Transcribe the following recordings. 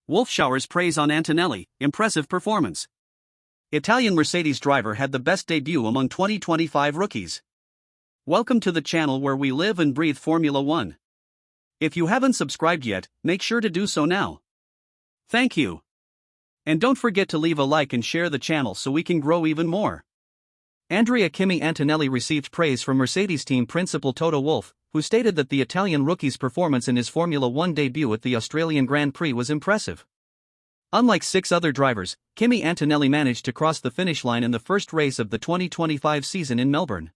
WOLFF showers praise on Antonelli, impressive performance. Italian Mercedes driver had the best debut among 2025 rookies. Welcome to the channel where we live and breathe Formula One. If you haven't subscribed yet, make sure to do so now. Thank you. And don't forget to leave a like and share the channel so we can grow even more. Andrea Kimi Antonelli received praise from Mercedes team principal Toto Wolff, who stated that the Italian rookie's performance in his Formula One debut at the Australian Grand Prix was impressive. Unlike 6 other drivers, Kimi Antonelli managed to cross the finish line in the first race of the 2025 season in Melbourne.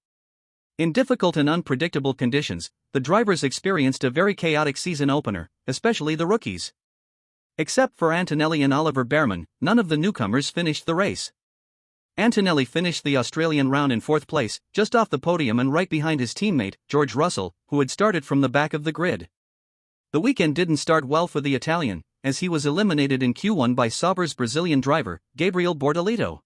In difficult and unpredictable conditions, the drivers experienced a very chaotic season opener, especially the rookies. Except for Antonelli and Oliver Bearman, none of the newcomers finished the race. Antonelli finished the Australian round in 4th place, just off the podium and right behind his teammate, George Russell, who had started from the back of the grid. The weekend didn't start well for the Italian, as he was eliminated in Q1 by Sauber's Brazilian driver, Gabriel Bortolito.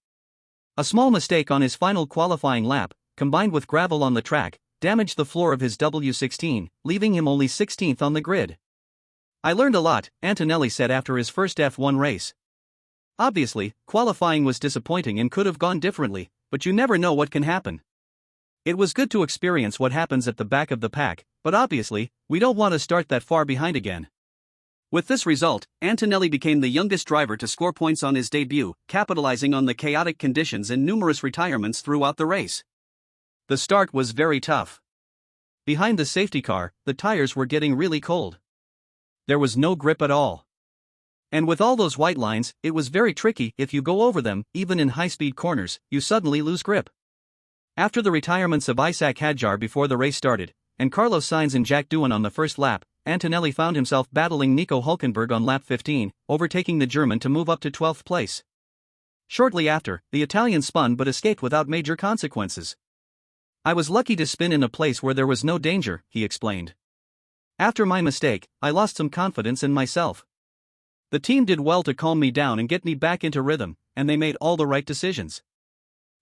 A small mistake on his final qualifying lap, combined with gravel on the track, damaged the floor of his W16, leaving him only 16th on the grid. "I learned a lot," Antonelli said after his first F1 race. "Obviously, qualifying was disappointing and could have gone differently, but you never know what can happen. It was good to experience what happens at the back of the pack, but obviously, we don't want to start that far behind again." With this result, Antonelli became the youngest driver to score points on his debut, capitalizing on the chaotic conditions and numerous retirements throughout the race. The start was very tough. Behind the safety car, the tires were getting really cold. There was no grip at all. And with all those white lines, it was very tricky. If you go over them, even in high-speed corners, you suddenly lose grip. After the retirements of Isaac Hadjar before the race started, and Carlos Sainz and Jack Doohan on the first lap, Antonelli found himself battling Nico Hülkenberg on lap 15, overtaking the German to move up to 12th place. Shortly after, the Italian spun but escaped without major consequences. "I was lucky to spin in a place where there was no danger," he explained. "After my mistake, I lost some confidence in myself. The team did well to calm me down and get me back into rhythm, and they made all the right decisions."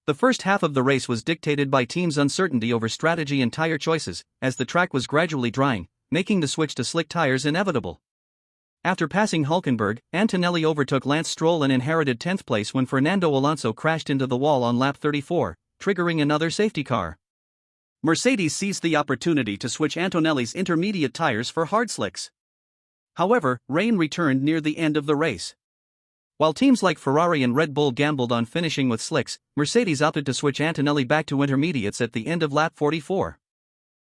The first half of the race was dictated by teams' uncertainty over strategy and tire choices, as the track was gradually drying, making the switch to slick tires inevitable. After passing Hülkenberg, Antonelli overtook Lance Stroll and inherited 10th place when Fernando Alonso crashed into the wall on lap 34, triggering another safety car. Mercedes seized the opportunity to switch Antonelli's intermediate tires for hard slicks. However, rain returned near the end of the race. While teams like Ferrari and Red Bull gambled on finishing with slicks, Mercedes opted to switch Antonelli back to intermediates at the end of lap 44.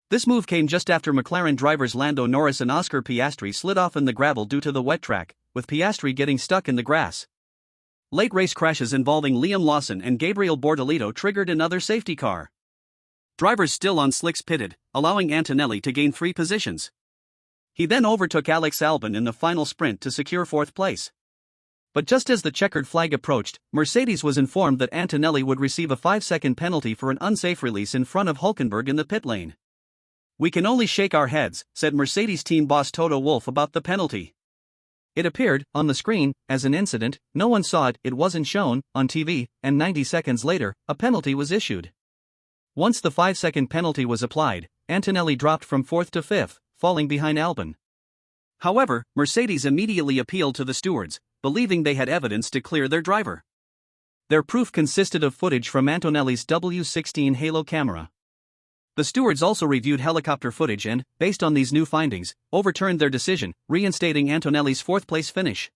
This move came just after McLaren drivers Lando Norris and Oscar Piastri slid off in the gravel due to the wet track, with Piastri getting stuck in the grass. Late race crashes involving Liam Lawson and Gabriel Bortolito triggered another safety car. Drivers still on slicks pitted, allowing Antonelli to gain 3 positions. He then overtook Alex Albon in the final sprint to secure 4th place. But just as the checkered flag approached, Mercedes was informed that Antonelli would receive a 5-second penalty for an unsafe release in front of Hülkenberg in the pit lane. "We can only shake our heads," said Mercedes team boss Toto Wolff about the penalty. "It appeared, on the screen, as an incident, no one saw it, it wasn't shown on TV, and 90 seconds later, a penalty was issued." Once the 5-second penalty was applied, Antonelli dropped from 4th to 5th, falling behind Albon. However, Mercedes immediately appealed to the stewards, believing they had evidence to clear their driver. Their proof consisted of footage from Antonelli's W16 Halo camera. The stewards also reviewed helicopter footage and, based on these new findings, overturned their decision, reinstating Antonelli's 4th-place finish.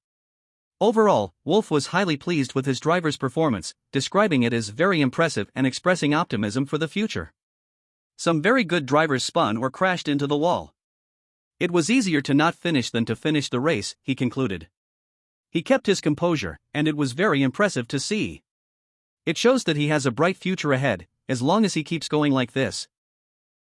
Overall, Wolff was highly pleased with his driver's performance, describing it as very impressive and expressing optimism for the future. "Some very good drivers spun or crashed into the wall. It was easier to not finish than to finish the race," he concluded. He kept his composure, and it was very impressive to see. "It shows that he has a bright future ahead, as long as he keeps going like this."